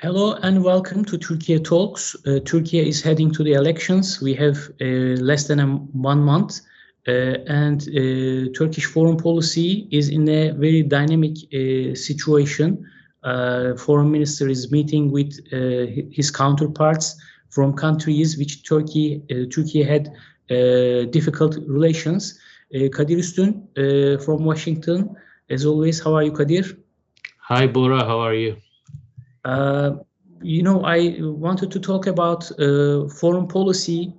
Hello and welcome to Türkiye Talks. Turkey is heading to the elections. We have less than 1 month and Turkish foreign policy is in a very dynamic situation. Foreign minister is meeting with his counterparts from countries which Turkey had difficult relations. Kadir Ustun from Washington. As always, how are you, Kadir? Hi, Bora. How are you? I wanted to talk about foreign policy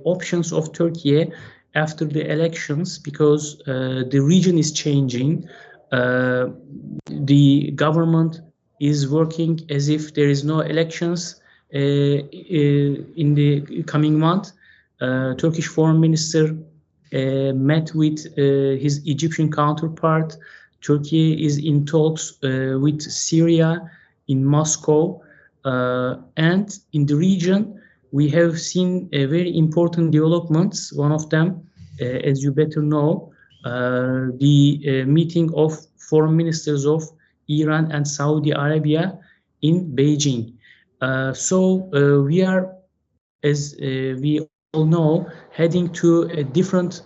options of Turkey after the elections because the region is changing. The government is working as if there is no elections in the coming month. Turkish foreign minister met with his Egyptian counterpart. Turkey is in talks with Syria in Moscow, and in the region we have seen very important developments. One of them, as you better know, the meeting of foreign ministers of Iran and Saudi Arabia in Beijing. So we are, as we all know, heading to a different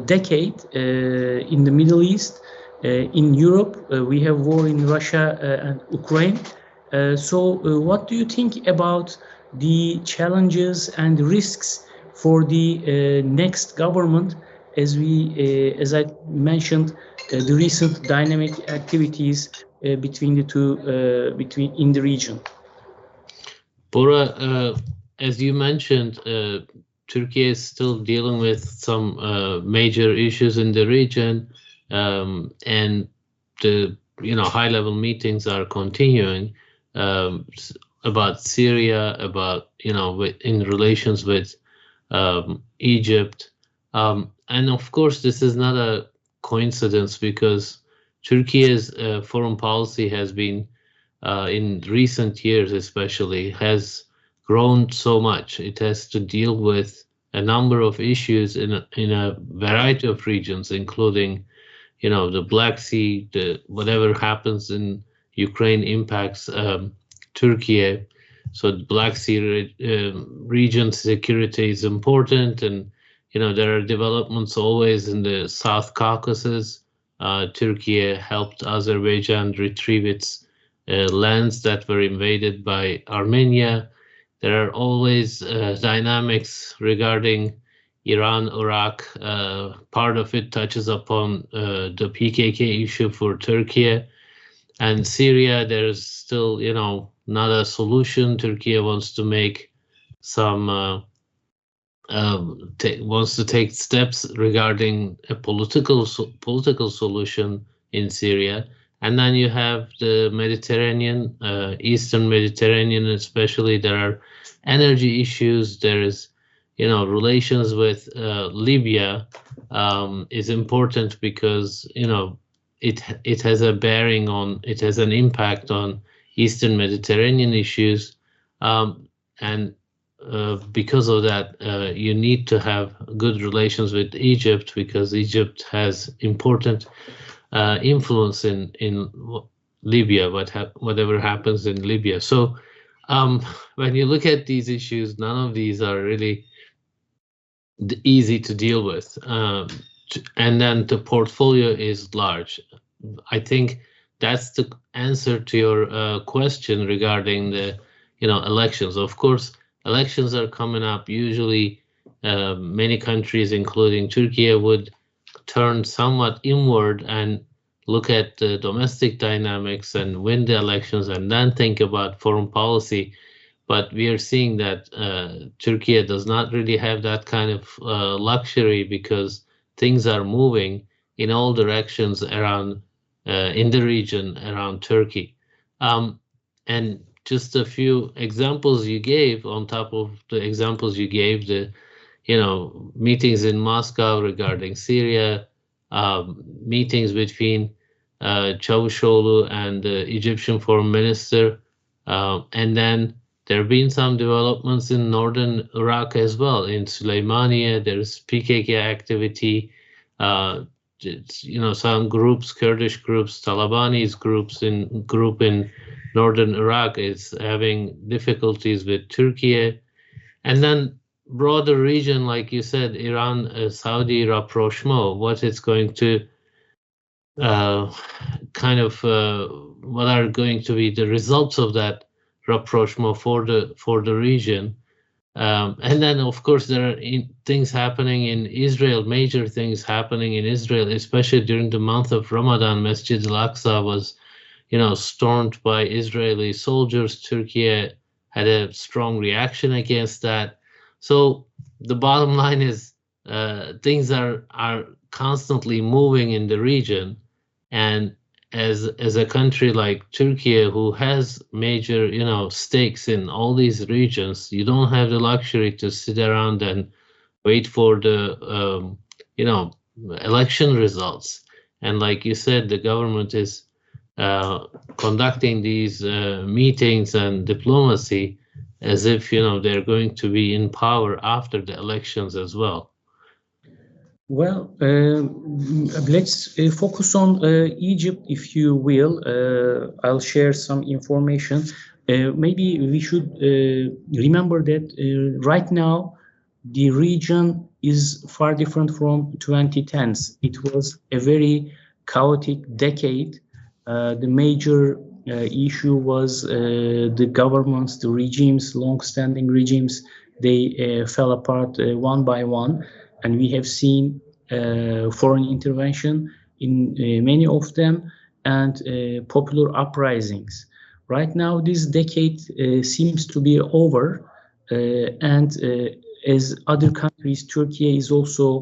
decade in the Middle East. In Europe, we have war in Russia and Ukraine. So what do you think about the challenges and risks for the next government, as I mentioned, the recent dynamic activities between the two, in the region? Bora, as you mentioned, Turkey is still dealing with some major issues in the region. And the high-level meetings are continuing about Syria, about in relations with Egypt, and of course this is not a coincidence because Turkey's foreign policy has been in recent years especially has grown so much. It has to deal with a number of issues in a variety of regions, including the Black Sea, whatever happens in Ukraine impacts Turkey. So the Black Sea region security is important, and there are developments always in the South Caucasus. Turkey helped Azerbaijan retrieve its lands that were invaded by Armenia. There are always dynamics regarding Iran, Iraq. Part of it touches upon the PKK issue for Turkey. And Syria, there's still, not a solution. Turkey wants to make some, wants to take steps regarding a political solution in Syria. And then you have the Mediterranean, Eastern Mediterranean especially. There are energy issues. There is relations with Libya is important because it has a bearing on, it has an impact on Eastern Mediterranean issues, and because of that, you need to have good relations with Egypt because Egypt has important influence in Libya. Whatever happens in Libya. So when you look at these issues, none of these are really easy to deal with, and then the portfolio is large. I think that's the answer to your question regarding the elections. Of course, elections are coming up. Usually many countries, including Turkey, would turn somewhat inward and look at the domestic dynamics and win the elections and then think about foreign policy. But we are seeing that Turkey does not really have that kind of luxury because things are moving in all directions around in the region around Turkey. And just a few examples you gave on top of the examples you gave, the meetings in Moscow regarding Syria, meetings between Çavuşoğlu and the Egyptian foreign minister, and then there have been some developments in northern Iraq as well. In Süleymaniye, there's PKK activity. Some groups, Kurdish groups, Talibanese group in northern Iraq is having difficulties with Turkey, and then broader region, like you said, Iran, Saudi rapprochement, what it's going to what are going to be the results of that rapprochement for the region. And then, of course, there are things happening in Israel, major things happening in Israel, especially during the month of Ramadan. Masjid al-Aqsa was, stormed by Israeli soldiers. Turkey had a strong reaction against that. So the bottom line is things are constantly moving in the region. And as a country like Turkey, who has major, stakes in all these regions, you don't have the luxury to sit around and wait for the, election results. And like you said, the government is conducting these meetings and diplomacy as if, they're going to be in power after the elections as well. Well, let's focus on Egypt, if you will. I'll share some information. Maybe we should remember that right now the region is far different from 2010s. It was a very chaotic decade. The major issue was the governments, the regimes, long-standing regimes, they fell apart one by one. And we have seen foreign intervention in many of them and popular uprisings. Right now, this decade seems to be over. And as other countries, Turkey is also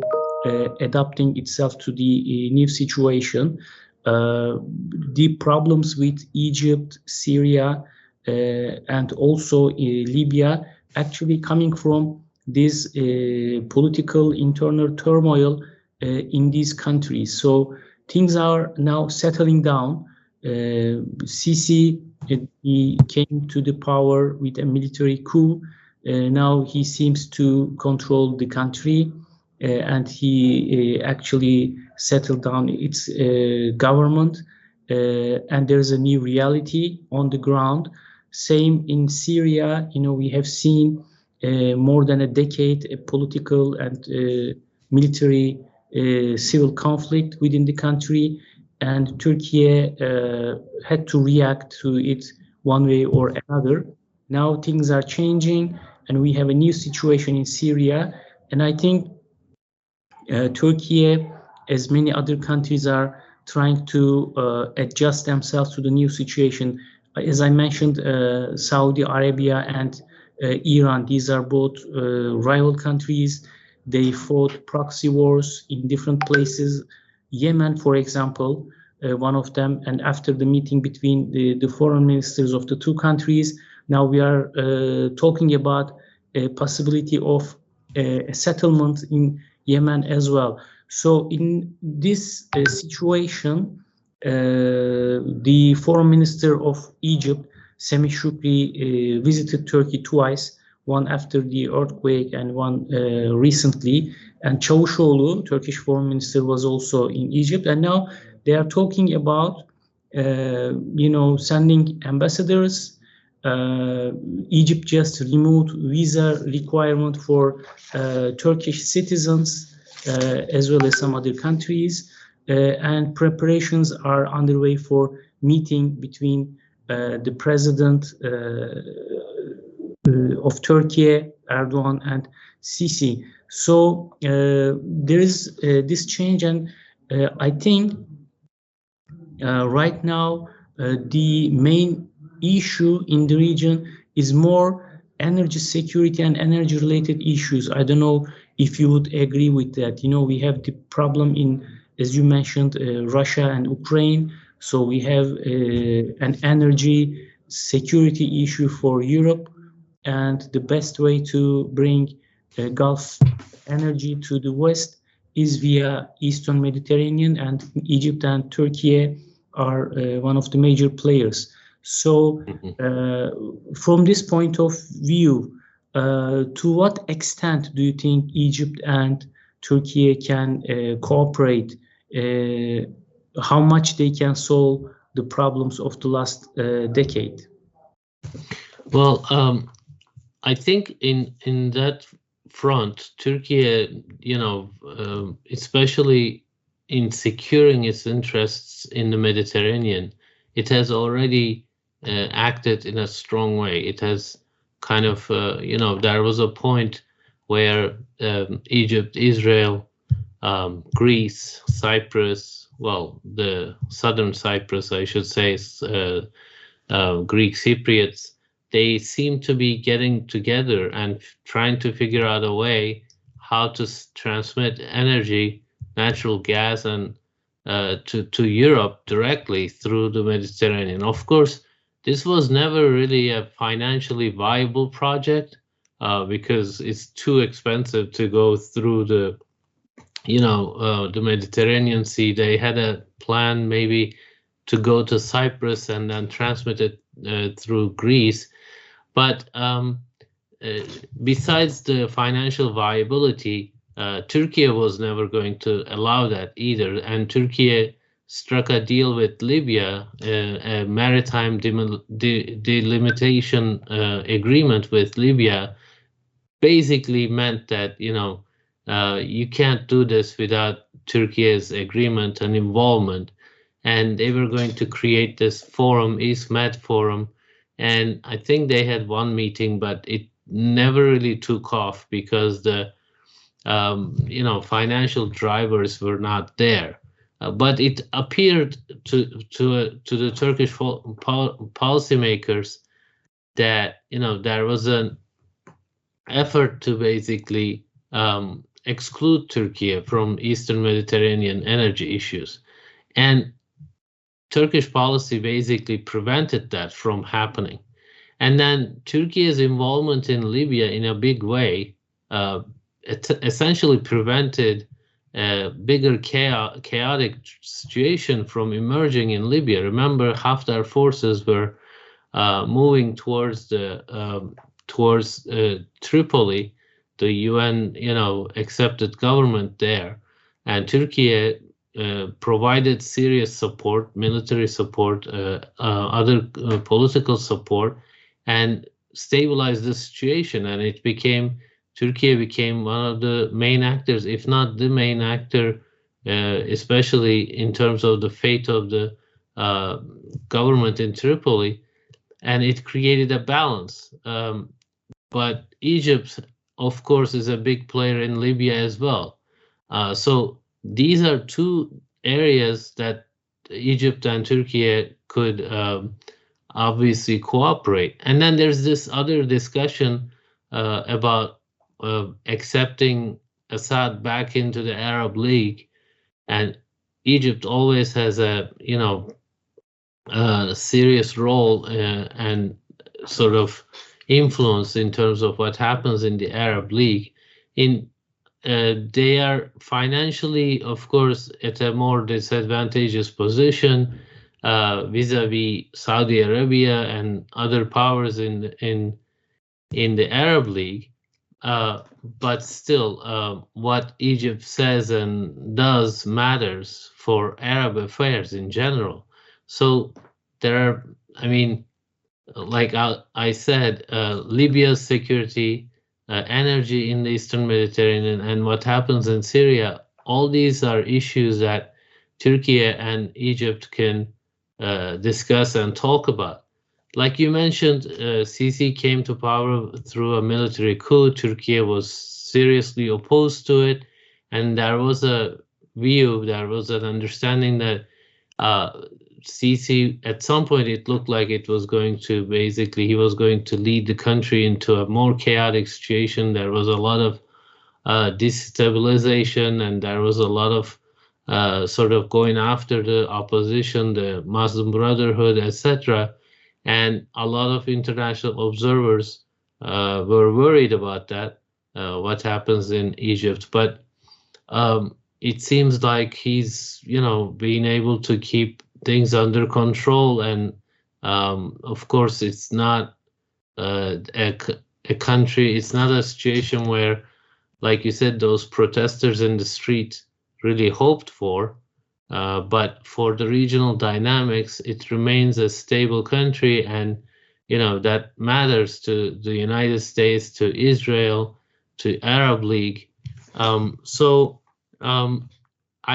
adapting itself to the new situation. The problems with Egypt, Syria, and also Libya actually coming from this political internal turmoil in these countries. So things are now settling down. Sisi, he came to the power with a military coup. Now he seems to control the country, and he actually settled down its government, and there's a new reality on the ground. Same in Syria. We have seen more than a decade a political and military civil conflict within the country, and Turkey had to react to it one way or another. Now things are changing, and we have a new situation in Syria, and I think Turkey, as many other countries, are trying to adjust themselves to the new situation. As I mentioned, Saudi Arabia and Iran, these are both rival countries. They fought proxy wars in different places. Yemen, for example, one of them, and after the meeting between the foreign ministers of the two countries, now we are talking about a possibility of a settlement in Yemen as well. So in this situation, the foreign minister of Egypt, Semih Shukri, visited Turkey twice, one after the earthquake and one recently. And Çavuşoğlu, Turkish foreign minister, was also in Egypt. And now they are talking about, sending ambassadors. Egypt just removed visa requirement for Turkish citizens, as well as some other countries. And preparations are underway for meeting between the president of Turkey, Erdogan, and Sisi. So there is this change, and I think right now the main issue in the region is more energy security and energy related issues. I don't know if you would agree with that. We have the problem in, as you mentioned, Russia and Ukraine. So we have an energy security issue for Europe, and the best way to bring Gulf energy to the West is via Eastern Mediterranean, and Egypt and Turkey are one of the major players. So from this point of view, to what extent do you think Egypt and Turkey can cooperate? How much they can solve the problems of the last decade? Well, I think in that front, Turkey, especially in securing its interests in the Mediterranean, it has already acted in a strong way. It has kind of, there was a point where Egypt, Israel, Greece, Cyprus, well, the southern Cyprus, I should say, Greek Cypriots, they seem to be getting together and trying to figure out a way how to transmit energy, natural gas, and to Europe directly through the Mediterranean. Of course, this was never really a financially viable project because it's too expensive to go through the Mediterranean Sea. They had a plan maybe to go to Cyprus and then transmit it through Greece. But besides the financial viability, Turkey was never going to allow that either. And Turkey struck a deal with Libya, a maritime delimitation agreement with Libya, basically meant that, you can't do this without Turkey's agreement and involvement. And they were going to create this forum, East Med Forum. And I think they had one meeting, but it never really took off because the, financial drivers were not there. But it appeared to the Turkish policymakers that, there was an effort to basically exclude Turkey from Eastern Mediterranean energy issues. And Turkish policy basically prevented that from happening. And then Turkey's involvement in Libya in a big way essentially prevented a bigger chaotic situation from emerging in Libya. Remember, Haftar forces were moving towards Tripoli, the UN, accepted government there, and Turkey provided serious support, military support, other political support, and stabilized the situation. And Turkey became one of the main actors, if not the main actor, especially in terms of the fate of the government in Tripoli, and it created a balance. But Egypt, of course, is a big player in Libya as well. So these are two areas that Egypt and Turkey could obviously cooperate. And then there's this other discussion about accepting Assad back into the Arab League. And Egypt always has a, serious role and sort of influence in terms of what happens in the Arab League. They are financially, of course, at a more disadvantageous position vis-a-vis Saudi Arabia and other powers in the Arab League. But still, what Egypt says and does matters for Arab affairs in general. So there are, like I said, Libya's security, energy in the Eastern Mediterranean, and what happens in Syria, all these are issues that Turkey and Egypt can discuss and talk about. Like you mentioned, Sisi came to power through a military coup. Turkey was seriously opposed to it, and there was an understanding that Sisi, at some point, it looked like he was going to lead the country into a more chaotic situation. There was a lot of destabilization, and there was a lot of sort of going after the opposition, the Muslim Brotherhood, etc. And a lot of international observers were worried about that, what happens in Egypt. But it seems like he's, being able to keep things under control. And of course, it's not a country, it's not a situation where, like you said, those protesters in the street really hoped for. But for the regional dynamics, it remains a stable country, and that matters to the United States, to Israel, to Arab League. I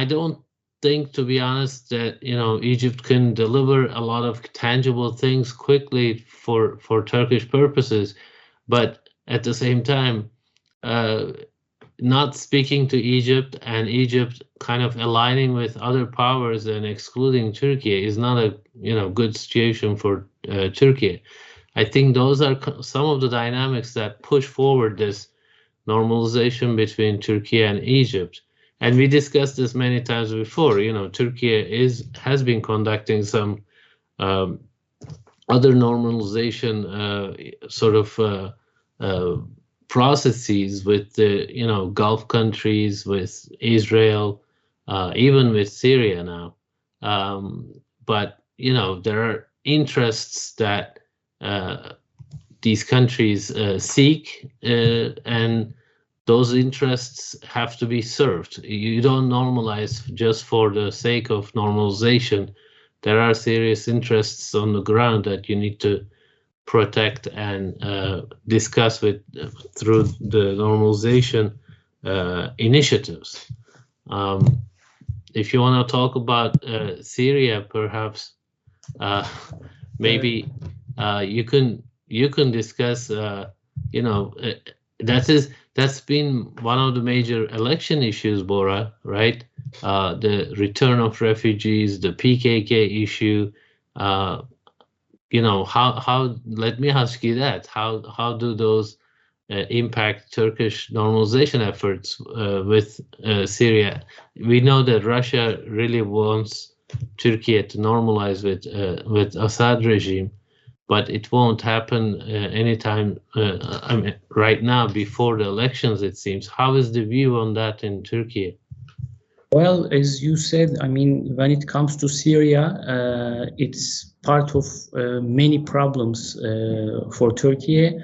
don't think, to be honest, that Egypt can deliver a lot of tangible things quickly for Turkish purposes, but at the same time, not speaking to Egypt and Egypt kind of aligning with other powers and excluding Turkey is not a good situation for Turkey. I think those are some of the dynamics that push forward this normalization between Turkey and Egypt. And we discussed this many times before. Turkey has been conducting some other normalization processes with the Gulf countries, with Israel, even with Syria now. But there are interests that these countries seek, and those interests have to be served. You don't normalize just for the sake of normalization. There are serious interests on the ground that you need to protect and discuss through the normalization initiatives. If you want to talk about Syria, perhaps maybe you can discuss. That's been one of the major election issues, Bora, right? The return of refugees, the PKK issue. How? Let me ask you that. How do those impact Turkish normalization efforts with Syria? We know that Russia really wants Turkey to normalize with Assad regime, but it won't happen anytime. Right now, before the elections, it seems. How is the view on that in Turkey? Well, as you said, when it comes to Syria, it's part of many problems for Turkey.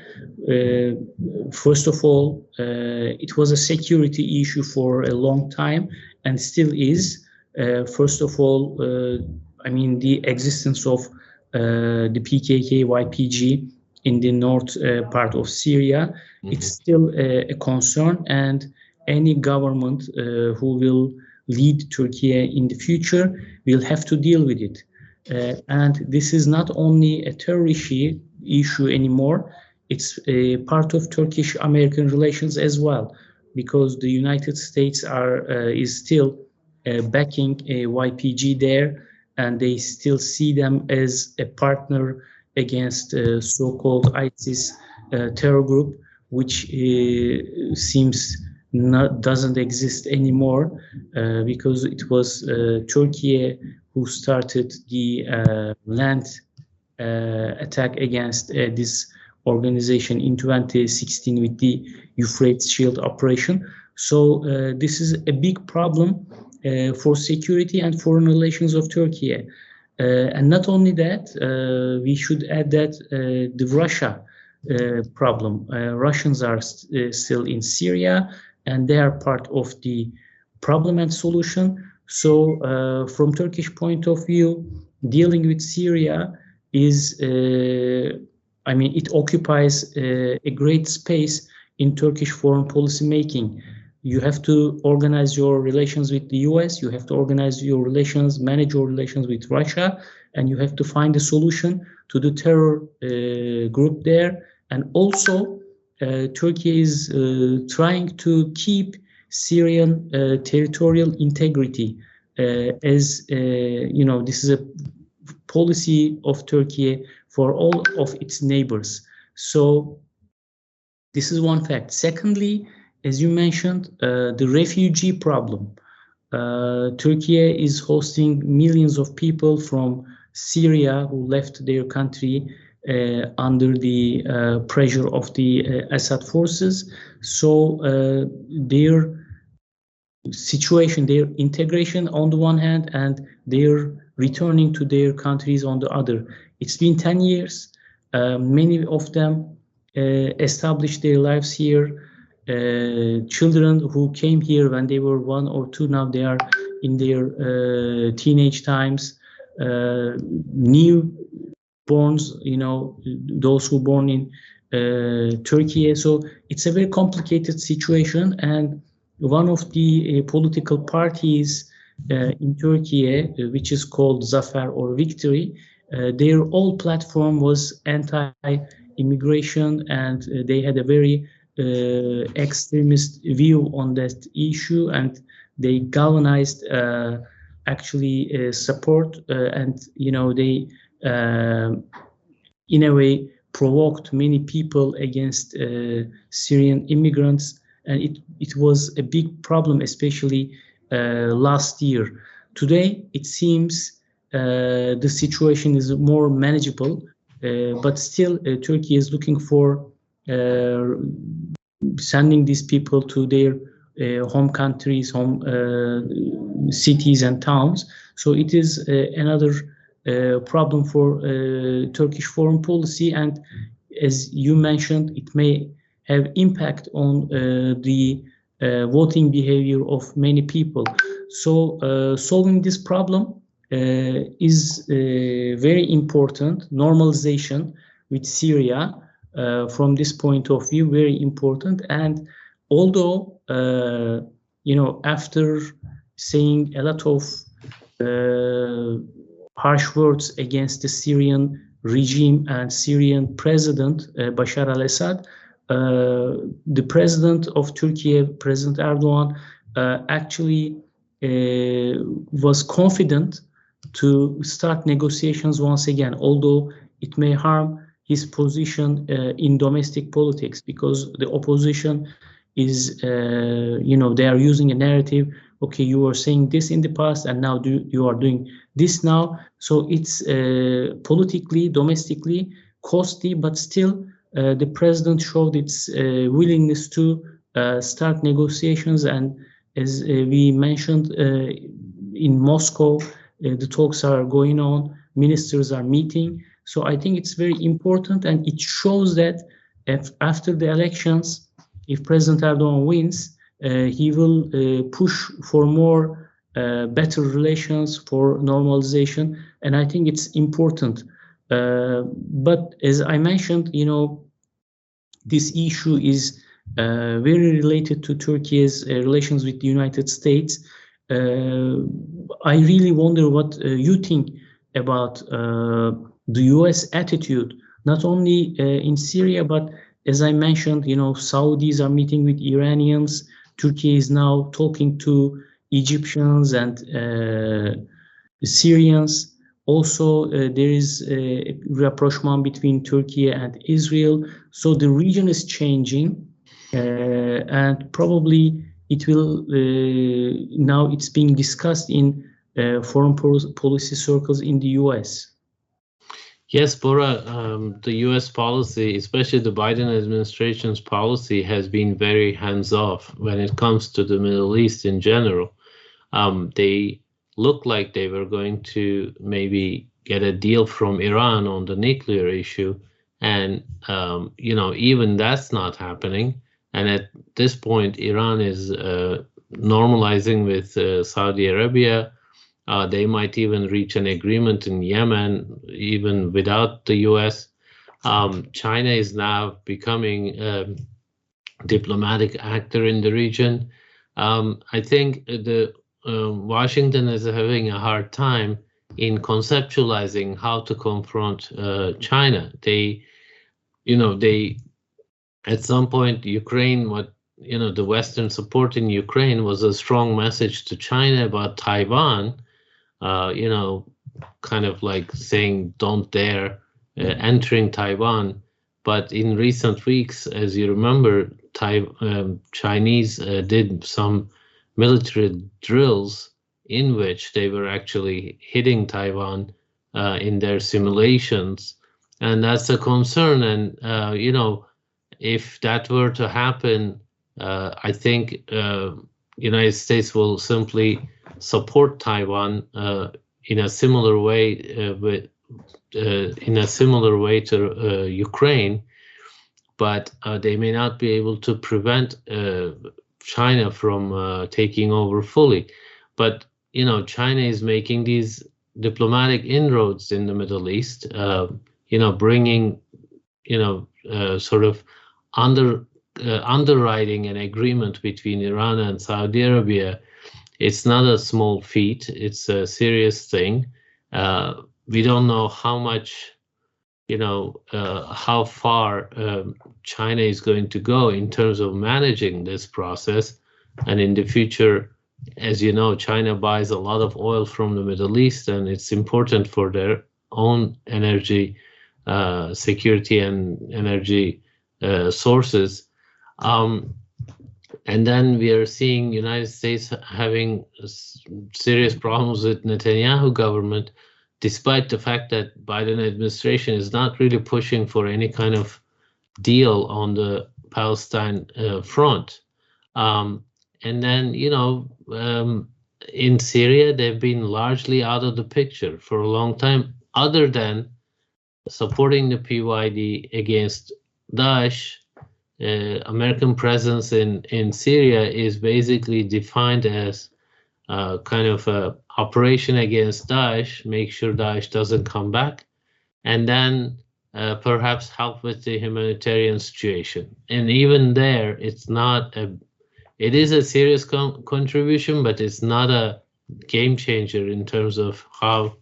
First of all, it was a security issue for a long time and still is. First of all, the existence of the PKK, YPG in the north part of Syria, it's still a concern, and any government who will lead Turkey in the future will have to deal with it. And this is not only a terrorist issue anymore, it's a part of Turkish-American relations as well, because the United States is still backing YPG there, and they still see them as a partner against so-called ISIS terror group, which seems doesn't exist anymore, because it was Turkey who started the land attack against this organization in 2016 with the Euphrates Shield operation. So this is a big problem for security and foreign relations of Turkey. And not only that, we should add that the Russia problem. Russians are still in Syria, and they are part of the problem and solution. So from Turkish point of view, dealing with Syria is, it occupies a great space in Turkish foreign policy making. You have to organize your relations with the US, you have to organize your relations, manage your relations with Russia, and you have to find a solution to the terror group there. And also, Turkey is trying to keep Syrian territorial integrity, as this is a policy of Turkey for all of its neighbors. So this is one fact. Secondly, as you mentioned, the refugee problem. Turkey is hosting millions of people from Syria who left their country under the pressure of the Assad forces. So their situation, their integration on the one hand, and their returning to their countries on the other. It's been 10 years. Many of them established their lives here. Children who came here when they were 1 or 2, now they are in their teenage times, newborns, those who born in Turkey. So it's a very complicated situation, and one of the political parties in Turkey, which is called Zafer or Victory, their whole platform was anti-immigration, and they had a very extremist view on that issue, and they galvanized actually support, and they in a way provoked many people against Syrian immigrants, and it was a big problem, especially last year. Today, it seems the situation is more manageable, but still Turkey is looking for sending these people to their home countries, home cities and towns. So it is another problem for Turkish foreign policy, and as you mentioned, it may have impact on the voting behavior of many people. So solving this problem is very important. Normalization with Syria, from this point of view, very important. And although after saying a lot of harsh words against the Syrian regime and Syrian president Bashar al-Assad, the president of Turkey, President Erdogan, actually was confident to start negotiations once again, although it may harm his position in domestic politics, because the opposition is, they are using a narrative. Okay, you were saying this in the past, and now you are doing this now. So it's politically, domestically costly, but still the president showed its willingness to start negotiations. And as we mentioned, in Moscow, the talks are going on, ministers are meeting. So I think it's very important, and it shows that after the elections, if President Erdogan wins, he will push for more better relations, for normalization, and I think it's important. But as I mentioned, this issue is very related to Turkey's relations with the United States. I really wonder what you think about the US attitude, not only in Syria, but as I mentioned, Saudis are meeting with Iranians. Turkey is now talking to Egyptians and Syrians. Also, there is a rapprochement between Turkey and Israel. So the region is changing, and probably it will, now it's being discussed in foreign policy circles in the US. Yes, Bora, the US policy, especially the Biden administration's policy, has been very hands-off when it comes to the Middle East in general. They looked like they were going to maybe get a deal from Iran on the nuclear issue, and even that's not happening. And at this point, Iran is normalizing with Saudi Arabia. They might even reach an agreement in Yemen, even without the US. China is now becoming a diplomatic actor in the region. I think the Washington is having a hard time in conceptualizing how to confront China. They at some point, Ukraine, the Western support in Ukraine was a strong message to China about Taiwan. Kind of like saying, don't dare entering Taiwan. But in recent weeks, as you remember, Chinese did some military drills in which they were actually hitting Taiwan in their simulations. And that's a concern. And, if that were to happen, I think United States will simply support Taiwan in a similar way to Ukraine, but they may not be able to prevent China from taking over fully. But China is making these diplomatic inroads in the Middle East, bringing, sort of underwriting an agreement between Iran and Saudi Arabia. It's not a small feat. It's a serious thing. We don't know how much, how far China is going to go in terms of managing this process. And in the future, as you know, China buys a lot of oil from the Middle East, and it's important for their own energy security and energy sources. And then we are seeing United States having serious problems with Netanyahu government, despite the fact that Biden administration is not really pushing for any kind of deal on the Palestine front. And then, in Syria, they've been largely out of the picture for a long time, other than supporting the PYD against Daesh. American presence in Syria is basically defined as kind of a operation against Daesh, make sure Daesh doesn't come back, and then perhaps help with the humanitarian situation. And even there, it is a serious contribution, but it's not a game changer in terms of how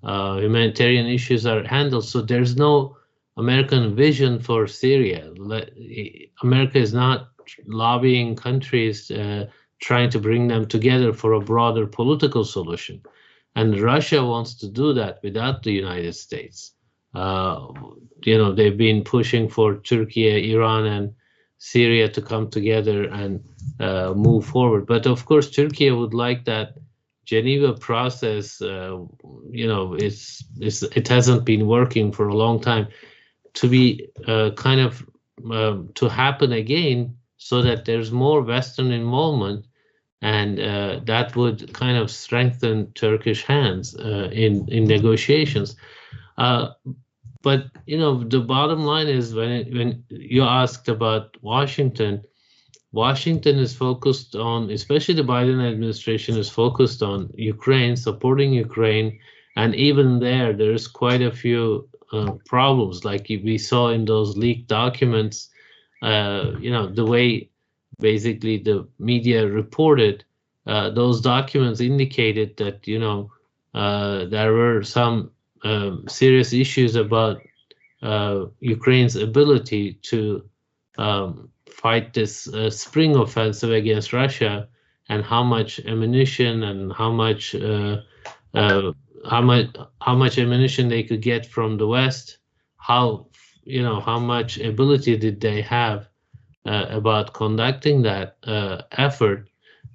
humanitarian issues are handled. So there's no American vision for Syria. America is not lobbying countries, trying to bring them together for a broader political solution. And Russia wants to do that without the United States. They've been pushing for Turkey, Iran, and Syria to come together and move forward. But of course, Turkey would like that Geneva process, it hasn't been working for a long time, to be to happen again, so that there's more Western involvement, and that would kind of strengthen Turkish hands in negotiations. But the bottom line is, when you asked about Washington is focused on, especially the Biden administration is focused on Ukraine, supporting Ukraine, and even there's quite a few problems, like we saw in those leaked documents. The way basically the media reported, those documents indicated that there were some serious issues about Ukraine's ability to fight this spring offensive against Russia, and how much ammunition and how much ammunition they could get from the West, how much ability did they have about conducting that effort.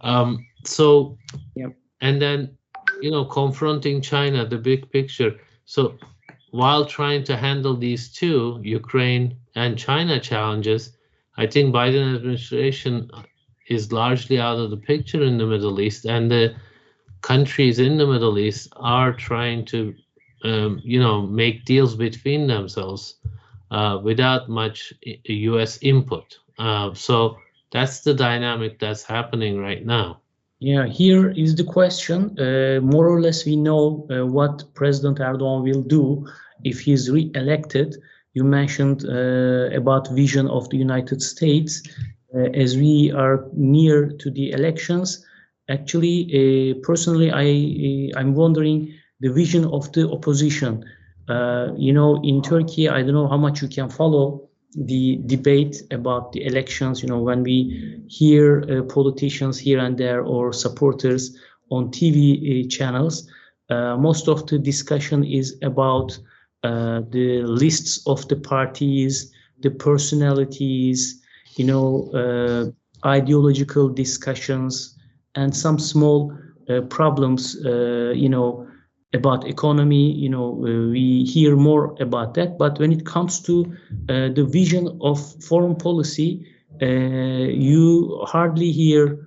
Yep. And then confronting China, the big picture. So while trying to handle these two, Ukraine and China challenges, I think Biden administration is largely out of the picture in the Middle East, and the countries in the Middle East are trying to, make deals between themselves without much U.S. input. So that's the dynamic that's happening right now. Yeah, here is the question. More or less, we know what President Erdogan will do if he's re-elected. You mentioned about vision of the United States. As we are near to the elections, actually, personally, I'm wondering the vision of the opposition. In Turkey, I don't know how much you can follow the debate about the elections. When we hear politicians here and there or supporters on TV channels, most of the discussion is about the lists of the parties, the personalities, ideological discussions, and some small problems, about economy. We hear more about that. But when it comes to the vision of foreign policy, you hardly hear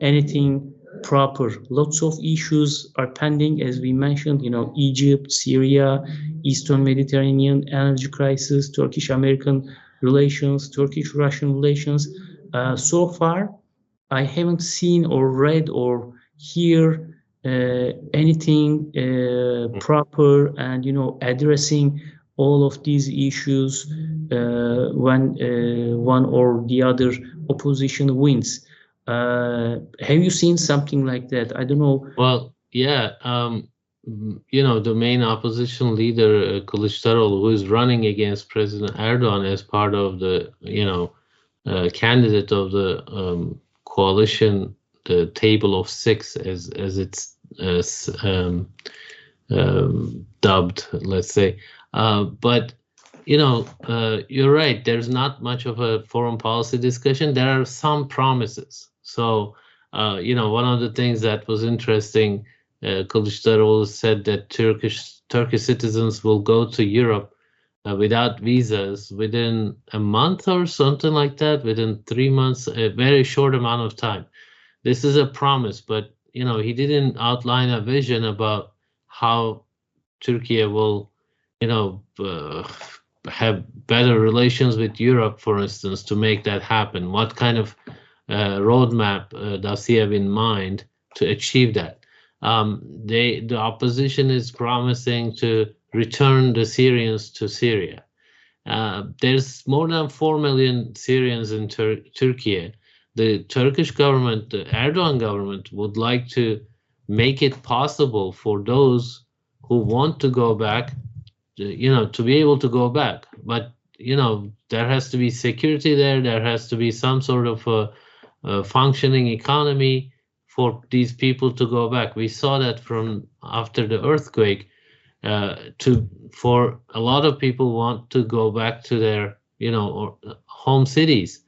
anything proper. Lots of issues are pending, as we mentioned, Egypt, Syria, Eastern Mediterranean energy crisis, Turkish-American relations, Turkish-Russian relations. So far, I haven't seen or read or hear anything proper and addressing all of these issues when one or the other opposition wins. Have you seen something like that? I don't know. Well, yeah, the main opposition leader, Kılıçdaroğlu, who is running against President Erdogan as part of the, candidate of the coalition, the table of six, as it's dubbed, let's say. But you're right. There's not much of a foreign policy discussion. There are some promises. So, one of the things that was interesting, Kılıçdaroğlu said that Turkish citizens will go to Europe without visas within a month or something like that, within 3 months, a very short amount of time. This is a promise, but he didn't outline a vision about how Turkey will, have better relations with Europe, for instance, to make that happen. What kind of roadmap does he have in mind to achieve that? The opposition is promising to return the Syrians to Syria. There's more than 4 million Syrians in Turkey. The Turkish government, the Erdogan government, would like to make it possible for those who want to go back, to be able to go back. But, there has to be security there. There has to be some sort of a functioning economy for these people to go back. We saw that from after the earthquake. For a lot of people want to go back to their, home cities.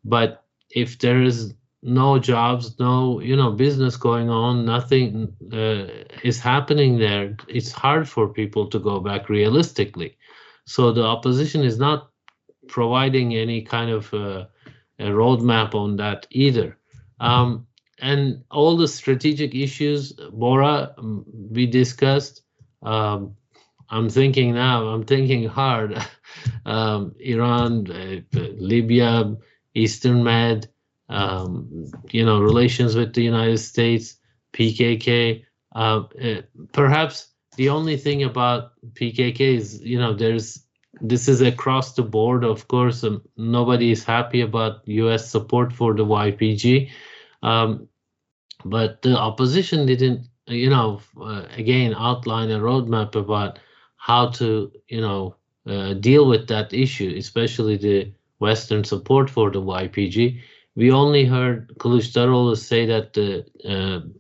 But if there is no jobs, no, business going on, nothing is happening there, it's hard for people to go back realistically. So the opposition is not providing any kind of a roadmap on that either. And all the strategic issues, Bora, we discussed. I'm thinking hard. Iran, Libya, Eastern Med, relations with the United States, PKK. Perhaps the only thing about PKK is, this is across the board. Of course, nobody is happy about U.S. support for the YPG. But the opposition didn't, again, outline a roadmap about how to, deal with that issue, especially the Western support for the YPG. We only heard Kılıçdaroğlu say that the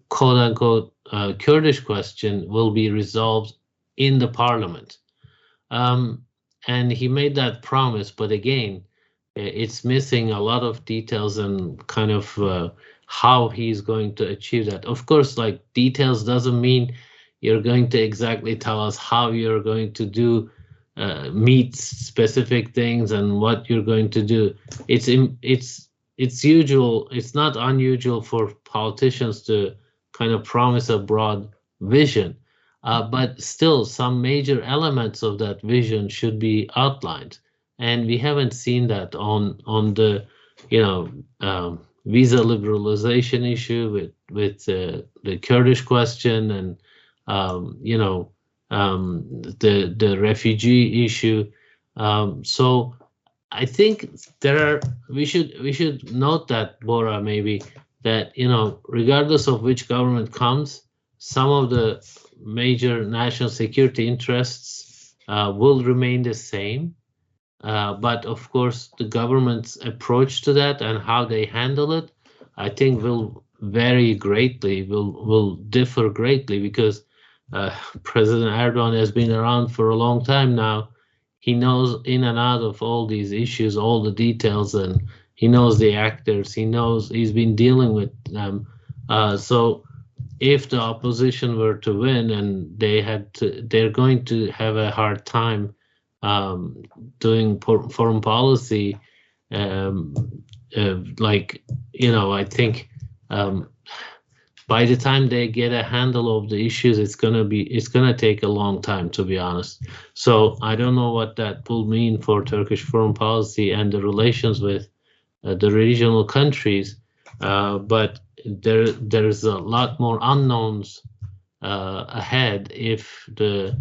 quote-unquote Kurdish question will be resolved in the parliament. And he made that promise, but again, it's missing a lot of details and kind of how he's going to achieve that. Of course, like, details doesn't mean you're going to exactly tell us how you're going to do meet specific things and what you're going to do. It's usual. It's not unusual for politicians to kind of promise a broad vision, but still some major elements of that vision should be outlined, and we haven't seen that on the visa liberalization issue with the Kurdish question and the refugee issue. So I think we should note that, Bora, maybe that, regardless of which government comes, some of the major national security interests will remain the same. But of course, the government's approach to that and how they handle it, I think, will vary greatly, will differ greatly, because President Erdogan has been around for a long time now. He knows in and out of all these issues, all the details, and he knows the actors. He's been dealing with them. So if the opposition were to win, and they're going to have a hard time doing foreign policy. I think by the time they get a handle of the issues, it's gonna take a long time, to be honest. So I don't know what that will mean for Turkish foreign policy and the relations with the regional countries. but there's a lot more unknowns ahead if the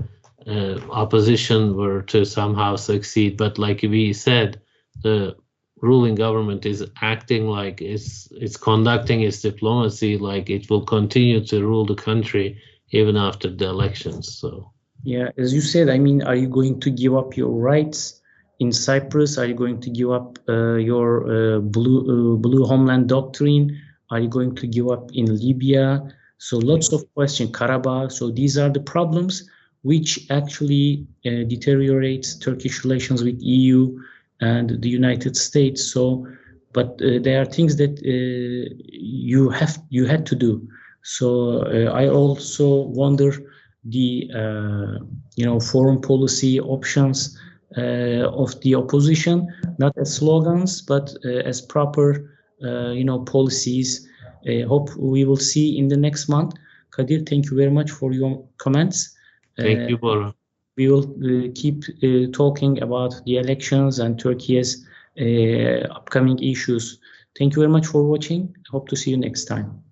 opposition were to somehow succeed. But like we said, the ruling government is acting like it's conducting its diplomacy like it will continue to rule the country even after the elections. So yeah, as you said, I mean, are you going to give up your rights in Cyprus? Are you going to give up your blue homeland doctrine? Are you going to give up in Libya? So lots of questions, Karabakh. So these are the problems which actually deteriorates Turkish relations with EU and the United States. So, but there are things that you had to do. So I also wonder the foreign policy options of the opposition, not as slogans, but as proper policies. Hope we will see in the next month. Kadir, thank you very much for your comments. Thank you, Bora. We will keep talking about the elections and Turkey's upcoming issues. Thank you very much for watching. Hope to see you next time.